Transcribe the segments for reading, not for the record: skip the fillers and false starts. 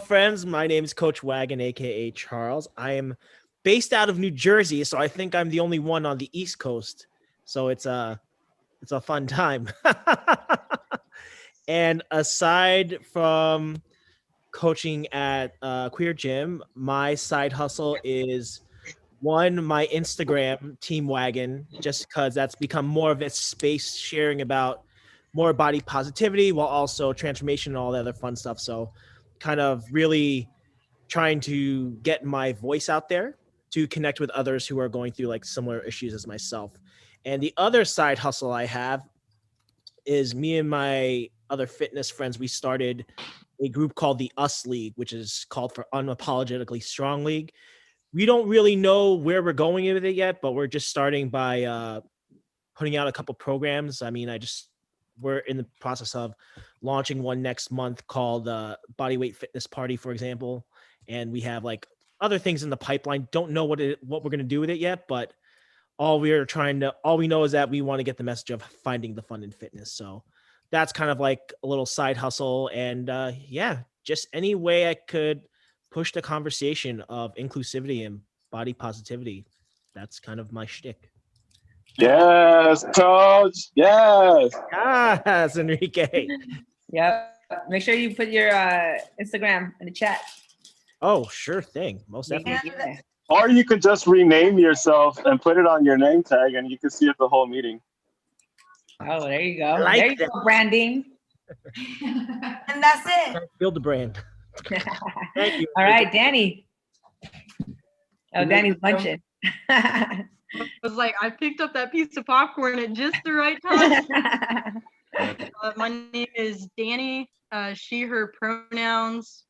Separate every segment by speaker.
Speaker 1: friends. My name is Coach Wagon, aka Charles. I am based out of New Jersey, so I think I'm the only one on the East Coast. So it's a fun time. And aside from coaching at Queer Gym, my side hustle is one, my Instagram Team Wagon, just because that's become more of a space sharing about more body positivity while also transformation and all the other fun stuff. So kind of really trying to get my voice out there to connect with others who are going through like similar issues as myself. And the other side hustle I have is me and my other fitness friends. We started a group called the Us League, which is called for Unapologetically Strong League. We don't really know where we're going with it yet, but we're just starting by putting out a couple programs. I mean, we're in the process of launching one next month called Bodyweight Fitness Party, for example, and we have like other things in the pipeline. Don't know what we're gonna do with it yet, but all we know is that we want to get the message of finding the fun in fitness. So that's kind of like a little side hustle, and yeah, just any way I could push the conversation of inclusivity and body positivity. That's kind of my shtick.
Speaker 2: Yes, coach. Yes.
Speaker 1: Yes, Enrique.
Speaker 3: Yep. Make sure you put your Instagram in the chat.
Speaker 1: Oh, sure thing. Most definitely.
Speaker 3: Yeah.
Speaker 2: Or you could just rename yourself and put it on your name tag and you can see it the whole meeting.
Speaker 3: Oh, there you go.
Speaker 1: I like
Speaker 3: there you
Speaker 1: that.
Speaker 3: go, branding.
Speaker 4: And that's it.
Speaker 1: Build the brand. Thank you.
Speaker 3: All right, Danny. Oh, Danny's munching.
Speaker 5: I was like, I picked up that piece of popcorn at just the right time. My name is Danny, she, her pronouns,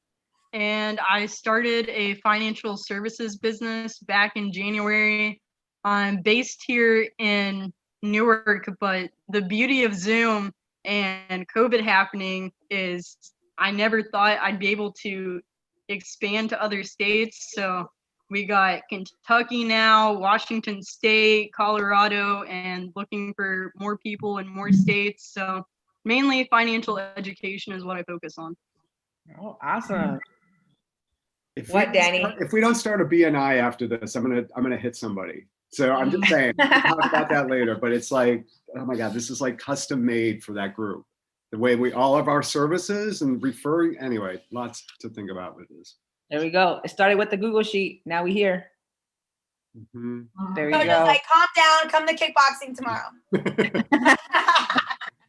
Speaker 5: and I started a financial services business back in January. I'm based here in Newark, but the beauty of Zoom and COVID happening is I never thought I'd be able to expand to other states. So we got Kentucky now, Washington State, Colorado, and looking for more people in more states. So mainly financial education is what I focus on.
Speaker 3: Oh, awesome.
Speaker 6: Danny? If we don't start a BNI after this, I'm gonna hit somebody. So I'm just saying, we'll talk about that later. But it's like, oh my God, this is like custom made for that group. The way all of our services and referring, anyway, lots to think about with this.
Speaker 3: There we go. It started with the Google Sheet. Now we here.
Speaker 6: Mm-hmm.
Speaker 3: There we
Speaker 4: So
Speaker 3: go.
Speaker 4: just like, calm down, come to kickboxing tomorrow.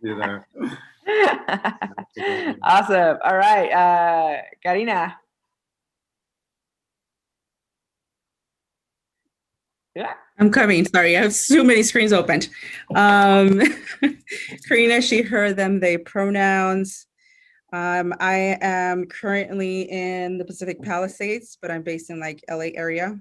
Speaker 6: You there.
Speaker 3: Awesome. All right, Karina. Yeah.
Speaker 7: I'm coming. Sorry, I have so many screens opened. Karina, she, her, them, they pronouns. I am currently in the Pacific Palisades, but I'm based in like LA area.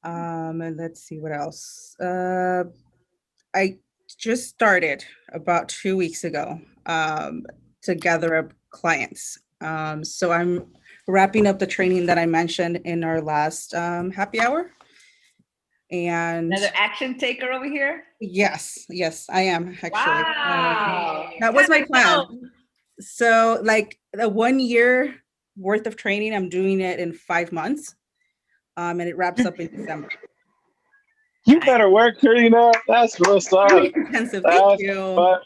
Speaker 7: And let's see what else. I just started about 2 weeks ago to gather up clients. So I'm wrapping up the training that I mentioned in our last happy hour. And
Speaker 3: another action taker over here.
Speaker 7: Yes, I am actually.
Speaker 3: Wow.
Speaker 7: That was my plan. So like the 1 year worth of training, I'm doing it in 5 months. And it wraps up in December.
Speaker 2: You better work, Karina. That's what's up.
Speaker 7: Really intensive. Thank you.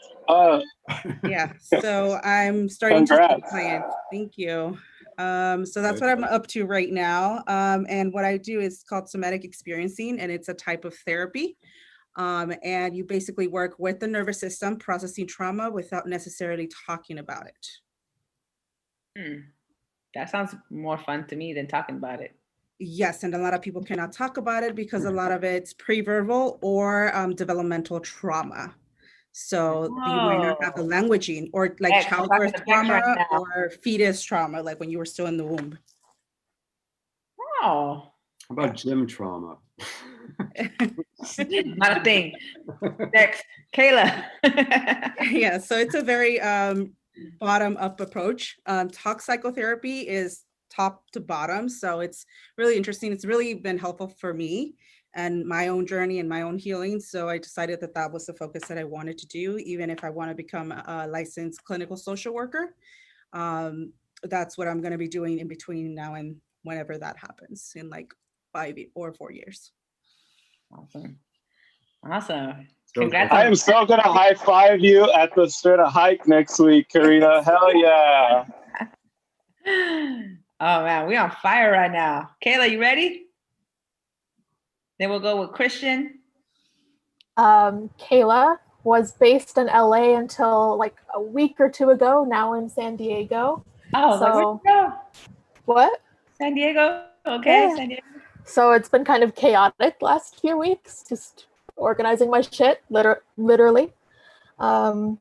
Speaker 7: Yeah. So I'm starting to see clients. Thank you. So that's what I'm up to right now. And what I do is called somatic experiencing, and it's a type of therapy. And you basically work with the nervous system, processing trauma without necessarily talking about it.
Speaker 3: That sounds more fun to me than talking about it.
Speaker 7: Yes, and a lot of people cannot talk about it because a lot of it's pre-verbal or developmental trauma. So you might not have the languaging, or like childbirth trauma or fetus trauma, like when you were still in the womb.
Speaker 3: Oh.
Speaker 6: How about gym trauma?
Speaker 3: Not a thing. Next, Kayla.
Speaker 7: Yeah, so it's a very bottom-up approach. Talk psychotherapy is top to bottom, so it's really interesting. It's really been helpful for me and my own journey and my own healing. So I decided that that was the focus that I wanted to do, even if I want to become a licensed clinical social worker. that's what I'm going to be doing in between now and whenever that happens in like 5 or 4 years.
Speaker 3: Awesome. Awesome.
Speaker 6: So
Speaker 3: Congrats.
Speaker 2: I am so gonna high five you at the Strata hike next week, Karina. Hell yeah!
Speaker 3: Oh man, we on fire right now. Kayla, you ready? Then we'll go with Christian.
Speaker 8: Kayla was based in LA until like a week or two ago, now in San Diego.
Speaker 3: Oh,
Speaker 8: So-
Speaker 3: like, where'd you go?
Speaker 8: What?
Speaker 3: San Diego. Okay,
Speaker 8: Yeah.
Speaker 3: San Diego.
Speaker 8: So it's been kind of chaotic last few weeks, just organizing my shit, literally. And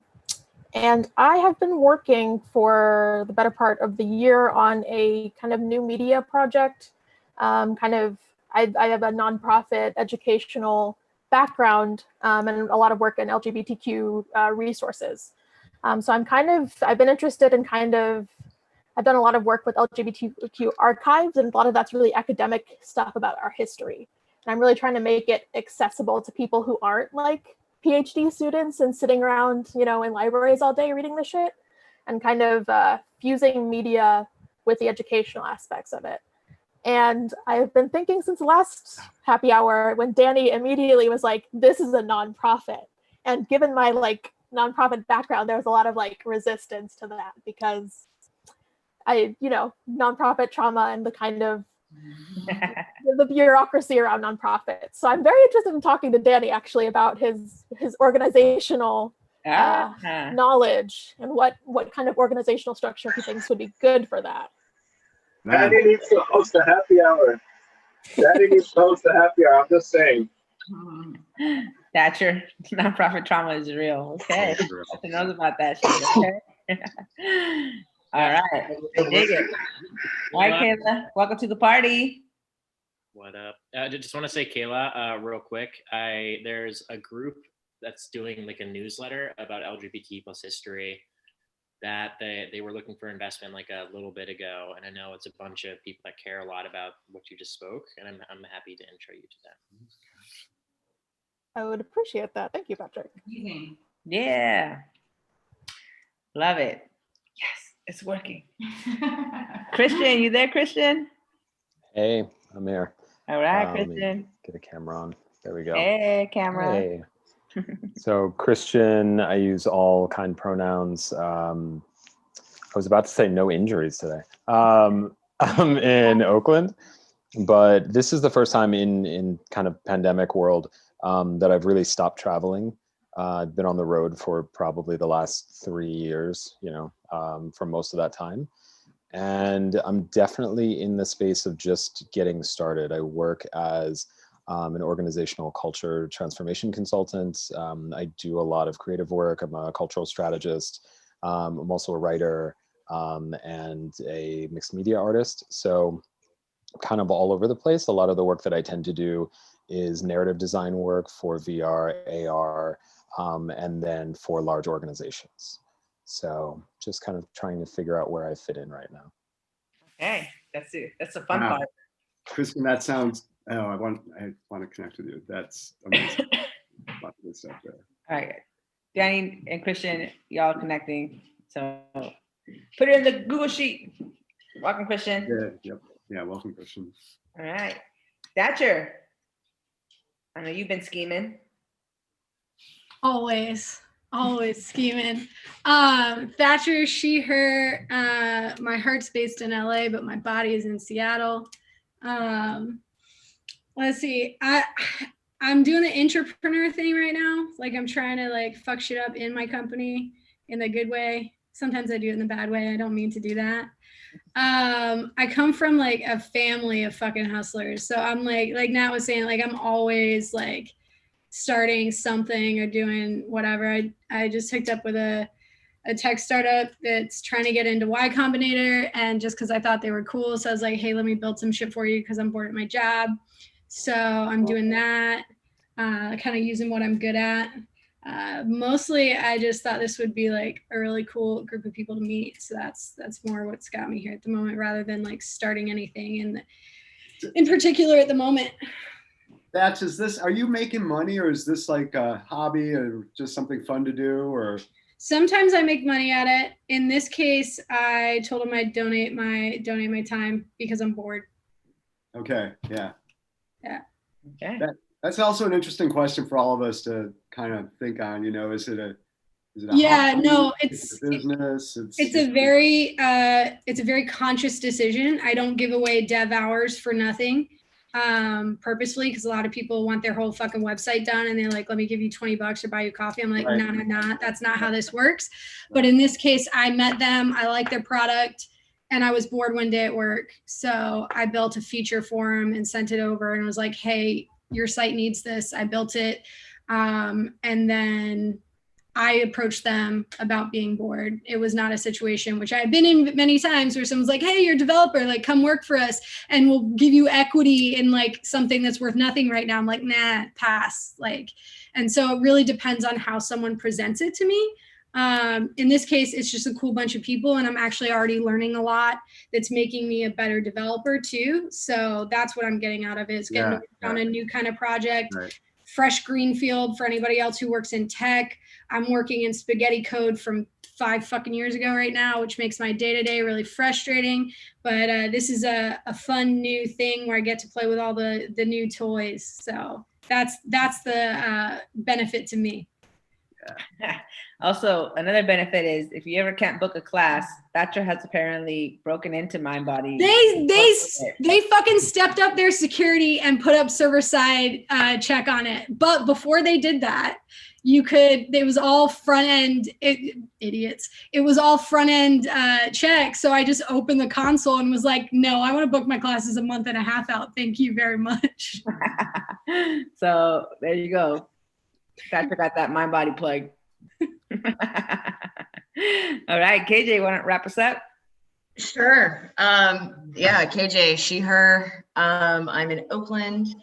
Speaker 8: I have been working for the better part of the year on a kind of new media project. I have a nonprofit educational background and a lot of work in LGBTQ resources. So I've been interested in I've done a lot of work with LGBTQ archives, and a lot of that's really academic stuff about our history. And I'm really trying to make it accessible to people who aren't like PhD students and sitting around, in libraries all day reading the shit, and kind of fusing media with the educational aspects of it. And I've been thinking since the last happy hour when Danny immediately was like, this is a nonprofit. And given my like nonprofit background, there was a lot of like resistance to that because nonprofit trauma and the kind of the bureaucracy around nonprofits. So I'm very interested in talking to Danny actually about his organizational knowledge and what kind of organizational structure he thinks would be good for that.
Speaker 2: Daddy needs to host a happy hour. Daddy needs to host a happy hour. I'm just saying.
Speaker 3: Thatcher, nonprofit trauma is real. Okay. Who knows about that shit? Okay. All right. I dig it. All right, Kayla. Welcome to the party.
Speaker 9: What up? I just want to say, Kayla, real quick. There's a group that's doing like a newsletter about LGBT plus history that they were looking for investment like a little bit ago, and I know it's a bunch of people that care a lot about what you just spoke, and I'm happy to intro you to them.
Speaker 8: I would appreciate that. Thank you, Patrick.
Speaker 3: Yeah. Love it. Yes, it's working. Christian, you there, Christian?
Speaker 10: Hey, I'm here.
Speaker 3: All right,
Speaker 10: Let me
Speaker 3: Christian.
Speaker 10: get a camera on. There we go.
Speaker 3: Hey, camera.
Speaker 10: Hey. So Christian, I use all kind pronouns. I was about to say no injuries today. I'm in Oakland, but this is the first time in kind of pandemic world that I've really stopped traveling. I've been on the road for probably the last 3 years, for most of that time. And I'm definitely in the space of just getting started. I work as an organizational culture transformation consultant. I do a lot of creative work. I'm a cultural strategist. I'm also a writer and a mixed media artist. So kind of all over the place. A lot of the work that I tend to do is narrative design work for VR, AR, and then for large organizations. So just kind of trying to figure out where I fit in right now.
Speaker 3: Okay, that's it. That's the fun part.
Speaker 6: Kristen, that sounds. Oh, I want to connect with you. That's amazing. Lots of good stuff there.
Speaker 3: All right, Danny and Christian, y'all connecting. So put it in the Google Sheet. Welcome, Christian.
Speaker 6: Yeah. Welcome, Christian.
Speaker 3: All right, Thatcher. I know you've been scheming.
Speaker 11: Always scheming. Thatcher, she, her. My heart's based in LA, but my body is in Seattle. Let's see. I'm doing the entrepreneur thing right now. Like I'm trying to like fuck shit up in my company in the good way. Sometimes I do it in the bad way. I don't mean to do that. I come from like a family of fucking hustlers. So I'm like Nat was saying, like I'm always like starting something or doing whatever. I just hooked up with a tech startup that's trying to get into Y Combinator, and just because I thought they were cool, so I was like, hey, let me build some shit for you because I'm bored at my job. So I'm doing that, kind of using what I'm good at. Mostly I just thought this would be like a really cool group of people to meet. So that's more what's got me here at the moment, rather than like starting anything in particular at the moment.
Speaker 6: Are you making money, or is this like a hobby or just something fun to do, or?
Speaker 11: Sometimes I make money at it. In this case, I told them I'd donate my time because I'm bored.
Speaker 6: Okay. Yeah.
Speaker 11: Yeah.
Speaker 3: Okay.
Speaker 6: That's also an interesting question for all of us to kind of think on. You know, is it a
Speaker 11: yeah,
Speaker 6: hobby?
Speaker 11: no,
Speaker 6: Is it a business?
Speaker 11: It's a very conscious decision. I don't give away dev hours for nothing, purposely, because a lot of people want their whole fucking website done and they're like, let me give you $20 or buy you coffee. I'm like,
Speaker 6: Right.
Speaker 11: no, that's not how this works. But in this case, I met them, I like their product, and I was bored one day at work. So I built a feature for them and sent it over and was like, hey, your site needs this. I built it. And then I approached them about being bored. It was not a situation, which I've been in many times, where someone's like, hey, you're a developer, like come work for us and we'll give you equity in like something that's worth nothing right now. I'm like, nah, pass. Like, and so it really depends on how someone presents it to me. In this case, it's just a cool bunch of people and I'm actually already learning a lot that's making me a better developer too. So that's what I'm getting out of it, is getting on a new kind of project.
Speaker 6: Right.
Speaker 11: Fresh greenfield for anybody else who works in tech. I'm working in spaghetti code from 5 fucking years ago right now, which makes my day-to-day really frustrating. But this is a fun new thing where I get to play with all the new toys. So that's the benefit to me.
Speaker 3: Also, another benefit is if you ever can't book a class, Thatcher has apparently broken into MindBody.
Speaker 11: They fucking stepped up their security and put up server-side check on it. But before they did that, it was all front end, idiots. It was all front end check. So I just opened the console and was like, no, I want to book my classes a month and a half out. Thank you very much.
Speaker 3: So there you go. Thatcher got that MindBody plug. All right, KJ, want to wrap us up?
Speaker 12: Sure. Yeah, KJ, she, her. I'm in Oakland,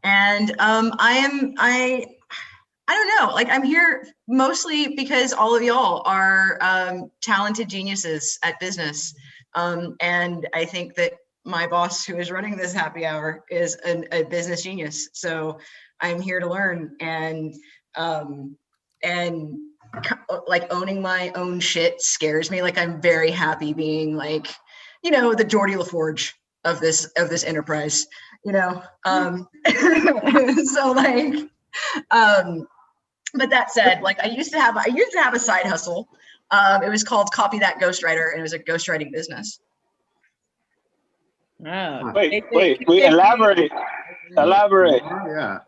Speaker 12: and I don't know. Like, I'm here mostly because all of y'all are talented geniuses at business, and I think that my boss, who is running this happy hour, is a business genius. So I'm here to learn and like owning my own shit scares me. Like, I'm very happy being like, you know, the Geordie LaForge of this enterprise, you know? So like, but that said, like I used to have a side hustle. It was called Copy That Ghostwriter, and it was a ghostwriting business.
Speaker 3: Oh.
Speaker 2: Wait, elaborate.
Speaker 6: Yeah.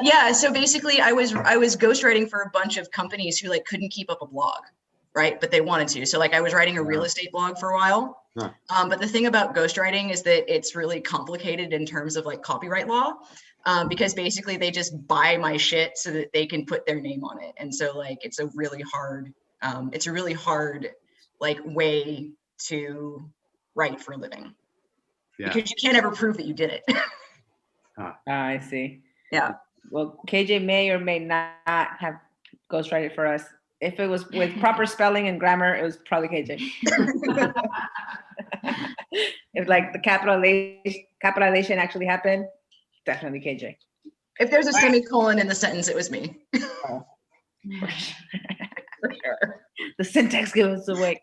Speaker 12: Yeah, so basically I was ghostwriting for a bunch of companies who like couldn't keep up a blog, right? But they wanted to. So like I was writing a real estate blog for a while.
Speaker 6: Huh.
Speaker 12: But the thing about ghostwriting is that it's really complicated in terms of like copyright law, because basically they just buy my shit so that they can put their name on it. And so like it's a really hard like way to write for a living.
Speaker 6: Yeah.
Speaker 12: Because you can't ever prove that you did it.
Speaker 3: I see.
Speaker 12: Yeah.
Speaker 3: Well, KJ may or may not have ghostwritten for us. If it was with proper spelling and grammar, it was probably KJ. If like the capitalization actually happened, definitely KJ.
Speaker 12: If there's a semicolon in the sentence, it was me.
Speaker 3: For sure. The syntax gives it away.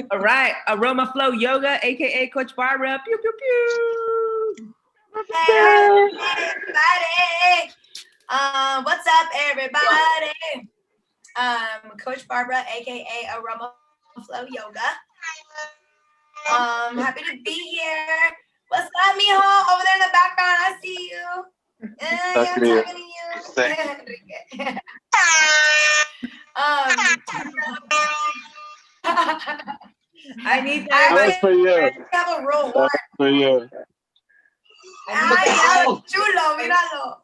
Speaker 3: All right, Aroma Flow Yoga, aka Coach Barbara. Pew pew pew.
Speaker 4: Hey, everybody. What's up, everybody? Coach Barbara, aka Aroma Flow Yoga. Happy to be here. What's up, mijo? Over there in the background, I see you. Yeah, I'm talking to you.
Speaker 3: I need
Speaker 4: I
Speaker 2: That's for you.
Speaker 4: have a real
Speaker 2: That's
Speaker 4: heart.
Speaker 2: for you.
Speaker 4: Ay, chulo, míralo.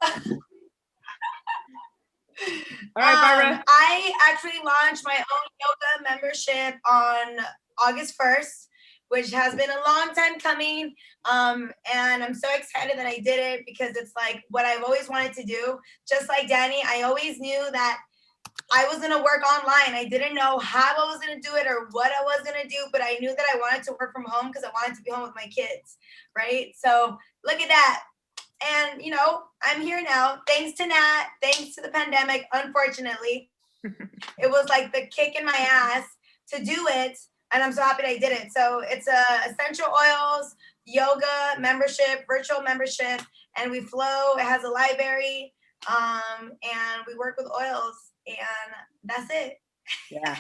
Speaker 3: All right, Barbara.
Speaker 4: I actually launched my own yoga membership on August 1st, which has been a long time coming. And I'm so excited that I did it because it's like what I've always wanted to do. Just like Danny, I always knew that I was going to work online. I didn't know how I was going to do it or what I was going to do, but I knew that I wanted to work from home because I wanted to be home with my kids, right? So look at that. And, you know, I'm here now. Thanks to Nat. Thanks to the pandemic, unfortunately. it was like the kick in my ass to do it. And I'm so happy that I did it. So it's essential oils, yoga membership, virtual membership, and we flow. It has a library, and we work with oils, and that's it.
Speaker 3: Yeah.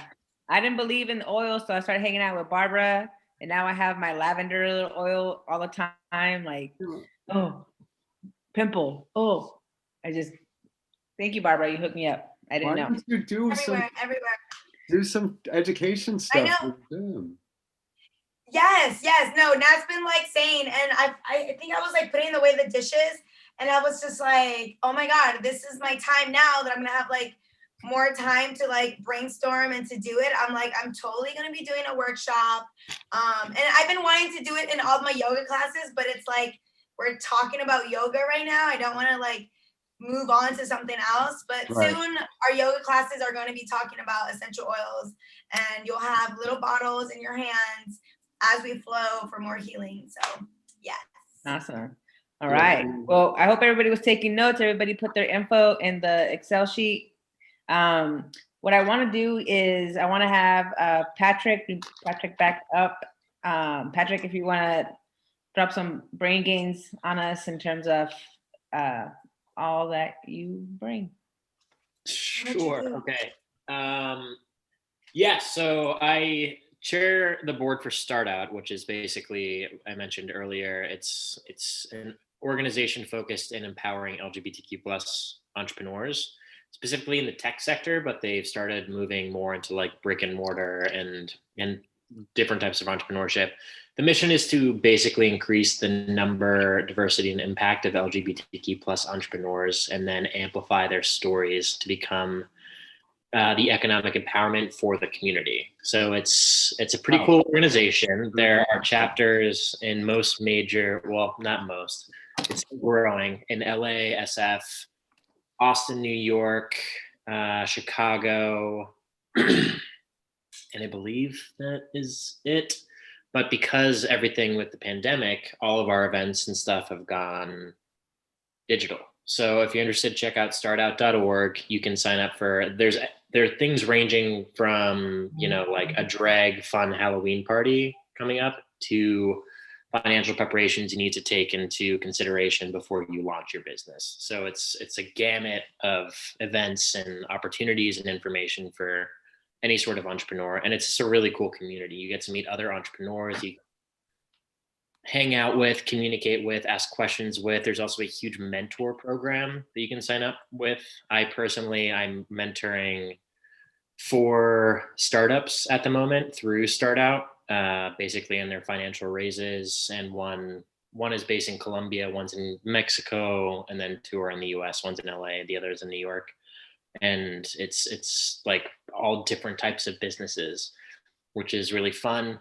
Speaker 3: I didn't believe in oil, so I started hanging out with Barbara, and now I have my lavender oil all the time. Like, oh, pimple. Oh, thank you, Barbara. You hooked me up. I didn't
Speaker 6: Why
Speaker 3: know.
Speaker 6: don't you do some education stuff
Speaker 4: know.
Speaker 6: with them?
Speaker 4: Yes. No, Nat's been like saying, and I think I was like putting away the dishes, and I was just like, oh my God, this is my time now that I'm gonna have like more time to like brainstorm and to do it. I'm like, I'm totally gonna be doing a workshop. And I've been wanting to do it in all my yoga classes, but it's like we're talking about yoga right now. I don't want to like move on to something else, but
Speaker 6: Right.
Speaker 4: soon our yoga classes are going to be talking about essential oils, and you'll have little bottles in your hands as we flow for more healing. So yes.
Speaker 3: Awesome. All right. Well, I hope everybody was taking notes. Everybody put their info in the Excel sheet. What I want to do is I want to have Patrick back up. Patrick, if you want to drop some brain gains on us in terms of all that you bring.
Speaker 9: Sure. Okay. Yeah. So I chair the board for Start Out, which is basically, I mentioned earlier, it's an organization focused in empowering LGBTQ plus entrepreneurs, specifically in the tech sector, but they've started moving more into like brick and mortar and different types of entrepreneurship. The mission is to basically increase the number, diversity, and impact of LGBTQ plus entrepreneurs, and then amplify their stories to become the economic empowerment for the community. So it's a pretty cool organization. There are chapters in most major, well, not most, it's growing in LA, SF, Austin, New York, Chicago, and I believe that is it. But because everything with the pandemic, all of our events and stuff have gone digital. So if you're interested, check out startout.org. You can sign up for, there are things ranging from, like a drag fun Halloween party coming up to financial preparations you need to take into consideration before you launch your business. So it's a gamut of events and opportunities and information for any sort of entrepreneur. And it's just a really cool community. You get to meet other entrepreneurs, you hang out with, communicate with, ask questions with. There's also a huge mentor program that you can sign up with. I'm mentoring 4 startups at the moment through Start Out, basically in their financial raises. And one is based in Colombia, one's in Mexico, and then 2 are in the US. One's in LA, the other is in New York. And it's like all different types of businesses, which is really fun.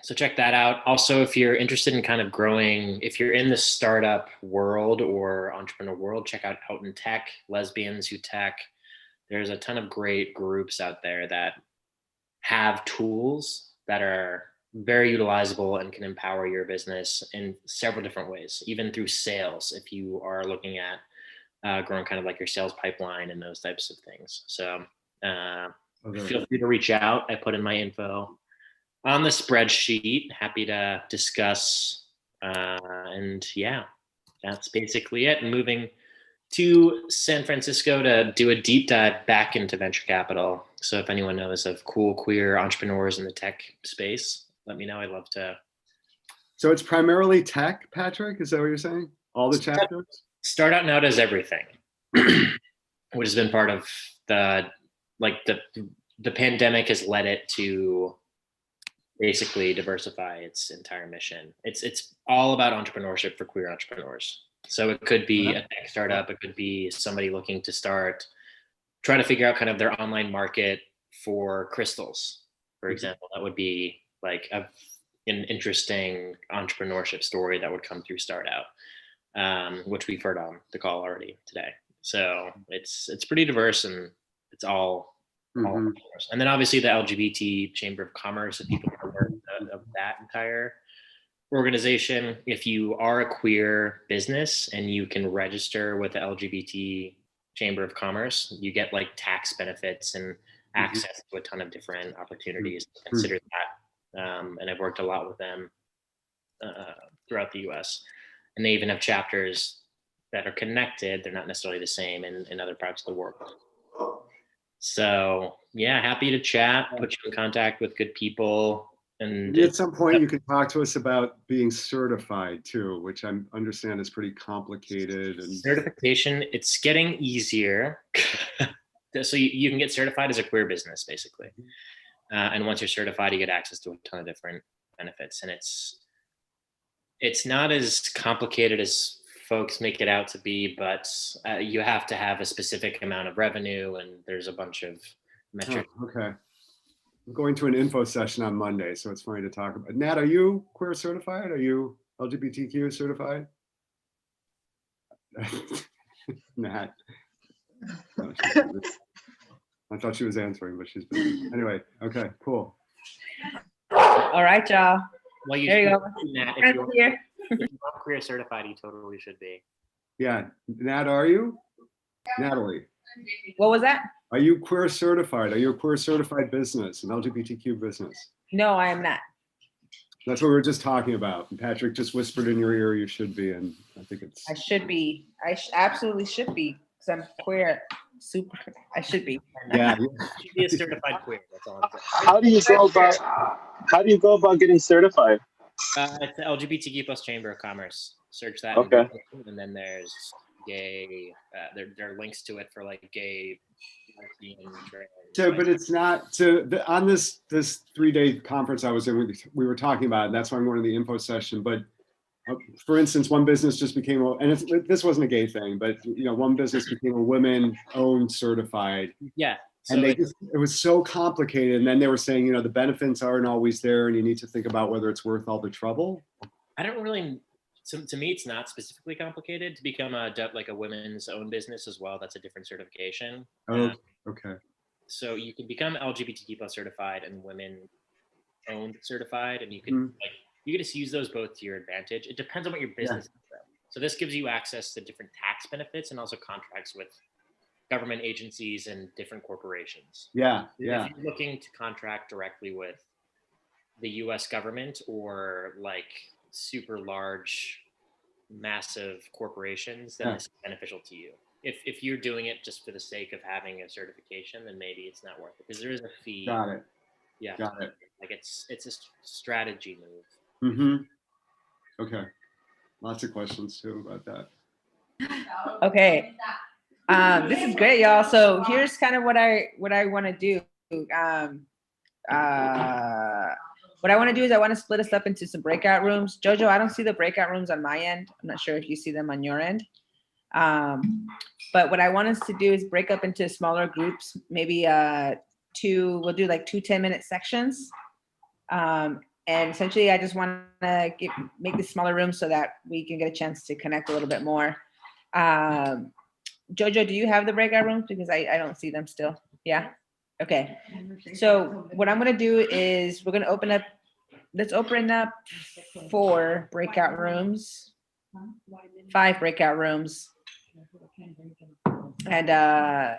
Speaker 9: So check that out. Also, if you're interested in kind of growing, if you're in the startup world or entrepreneur world, check out Out in Tech, Lesbians Who Tech. There's a ton of great groups out there that have tools that are very utilizable and can empower your business in several different ways, even through sales, if you are looking at growing kind of like your sales pipeline and those types of things. So feel free to reach out. I put in my info on the spreadsheet. Happy to discuss. And yeah, that's basically it. Moving to San Francisco to do a deep dive back into venture capital. So if anyone knows of cool queer entrepreneurs in the tech space, let me know. I'd love to.
Speaker 6: So it's primarily tech, Patrick? Is that what you're saying? All the chapters?
Speaker 9: Start Out now does everything, which has been part of the pandemic has led it to basically diversify its entire mission. It's all about entrepreneurship for queer entrepreneurs. So it could be a tech startup, it could be somebody looking to try to figure out kind of their online market for crystals, for example. That would be like an interesting entrepreneurship story that would come through Start Out, which we've heard on the call already today. So it's pretty diverse, and it's all diverse. And then obviously the LGBT Chamber of Commerce, if people are aware of that entire organization. If you are a queer business and you can register with the LGBT Chamber of Commerce. You get like tax benefits and access to a ton of different opportunities. Consider that. And I've worked a lot with them throughout the US. And they even have chapters that are connected. They're not necessarily the same in other parts of the world. So yeah, happy to chat, put you in contact with good people. And
Speaker 6: Maybe at some point you can talk to us about being certified too, which I understand is pretty complicated. And
Speaker 9: certification, it's getting easier. So you can get certified as a queer business, basically. And once you're certified, you get access to a ton of different benefits. And it's not as complicated as folks make it out to be, but you have to have a specific amount of revenue, and there's a bunch of metrics.
Speaker 6: Oh, okay. I'm going to an info session on Monday, so it's funny to talk about. Nat, are you queer certified? Are you LGBTQ certified? Nat. No, I thought she was answering, but she's busy. Anyway, okay, cool.
Speaker 3: All right, y'all.
Speaker 9: Well,
Speaker 3: there you go.
Speaker 9: Nat, if you're not queer certified, you totally should be.
Speaker 6: Yeah, Nat, are you? Natalie.
Speaker 3: What was that?
Speaker 6: Are you queer certified? Are you a queer certified business, an LGBTQ business?
Speaker 3: No, I am not.
Speaker 6: That's what we were just talking about. And Patrick just whispered in your ear, you should be. And I think it's.
Speaker 3: I should be. I absolutely should be, because I'm queer. Super. I should be.
Speaker 6: Yeah.
Speaker 9: You should be a certified queer. That's all I'm saying.
Speaker 2: How do you go about getting certified?
Speaker 9: It's the LGBTQ plus Chamber of Commerce. Search that.
Speaker 2: Okay.
Speaker 9: And then there's gay. There are links to it for like gay.
Speaker 6: So, but it's not. So on this 3-day conference I was in, we were talking about, and that's why I'm going to the info session. But for instance, one business just became, and this wasn't a gay thing, but one business became a women-owned certified.
Speaker 9: Yeah.
Speaker 6: So and it was so complicated. And then they were saying, the benefits aren't always there, and you need to think about whether it's worth all the trouble.
Speaker 9: I don't really. To me, it's not specifically complicated to become a women's own business as well. That's a different certification.
Speaker 6: Oh, okay.
Speaker 9: So you can become LGBTQ plus certified and women owned certified, and you can you just use those both to your advantage. It depends on what your business is. So this gives you access to different tax benefits and also contracts with government agencies and different corporations.
Speaker 6: Yeah,
Speaker 9: yeah. If you're looking to contract directly with the U.S. government or like super large, massive corporations, then it's beneficial to you. If you're doing it just for the sake of having a certification, then maybe it's not worth it because there is a fee.
Speaker 6: Got it.
Speaker 9: Yeah.
Speaker 6: Got it.
Speaker 9: Like it's a strategy move.
Speaker 6: Mm-hmm. Okay. Lots of questions too about that.
Speaker 3: Okay. This is great, y'all. So here's kind of what I want to do. What I want to do is I want to split us up into some breakout rooms. Jojo, I don't see the breakout rooms on my end. I'm not sure if you see them on your end. But what I want us to do is break up into smaller groups, maybe we'll do like 2 10-minute sections. And essentially, I just want to make this smaller rooms so that we can get a chance to connect a little bit more. Jojo, do you have the breakout rooms? Because I don't see them still. Yeah. Okay. So what I'm going to do is we're going to let's open up 4 breakout rooms, 5 breakout rooms. And yeah,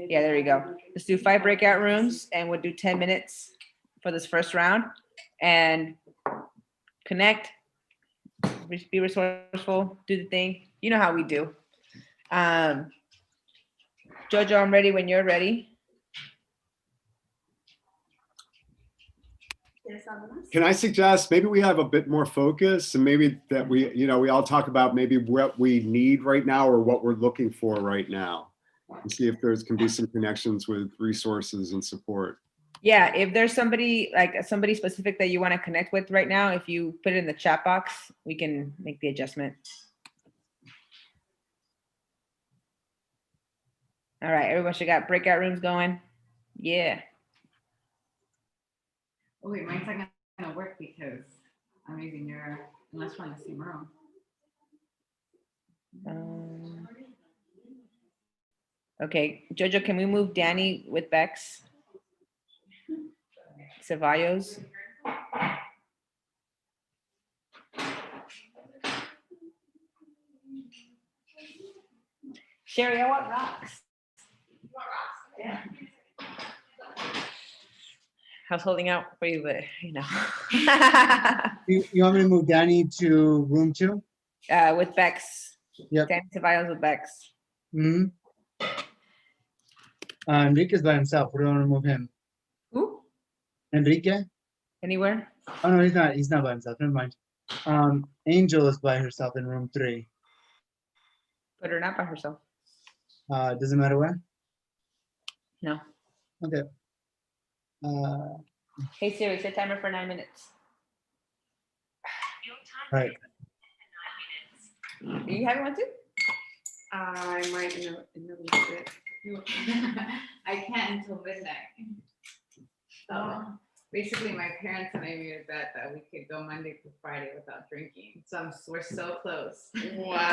Speaker 3: there we go. Let's do 5 breakout rooms and we'll do 10 minutes for this first round and connect, be resourceful, do the thing. You know how we do. Jojo, I'm ready when you're ready.
Speaker 6: Can I suggest maybe we have a bit more focus and maybe that we all talk about maybe what we need right now or what we're looking for right now and see if can be some connections with resources and support.
Speaker 3: Yeah, if there's somebody specific that you want to connect with right now, if you put it in the chat box, we can make the adjustment. All right, everyone should got breakout rooms going. Yeah.
Speaker 13: Oh wait, mine's not gonna work because I'm using your, unless we're on the same room.
Speaker 3: Okay, Jojo, can we move Danny with Bex? Ceballos. Sherry, I want rocks. Yeah. I was holding out for you, but you know.
Speaker 14: You want me to move Danny to room 2?
Speaker 3: With Bex.
Speaker 14: Yep.
Speaker 3: Danny Ceballos with Bex.
Speaker 14: Hmm. Enrique's by himself. We don't want to move him.
Speaker 3: Who?
Speaker 14: Enrique?
Speaker 3: Anywhere?
Speaker 14: Oh no, he's not. He's not by himself. Never mind. Angel is by herself in room 3.
Speaker 3: Put her not by herself.
Speaker 14: Doesn't matter where.
Speaker 3: No.
Speaker 14: Okay.
Speaker 3: Hey Siri, set timer for 9 minutes.
Speaker 14: Right.
Speaker 3: Are you having one too?
Speaker 13: I might in a little bit. I can't until midnight. So basically, my parents and I made a bet that we could go Monday through Friday without drinking. So we're so close. Wow.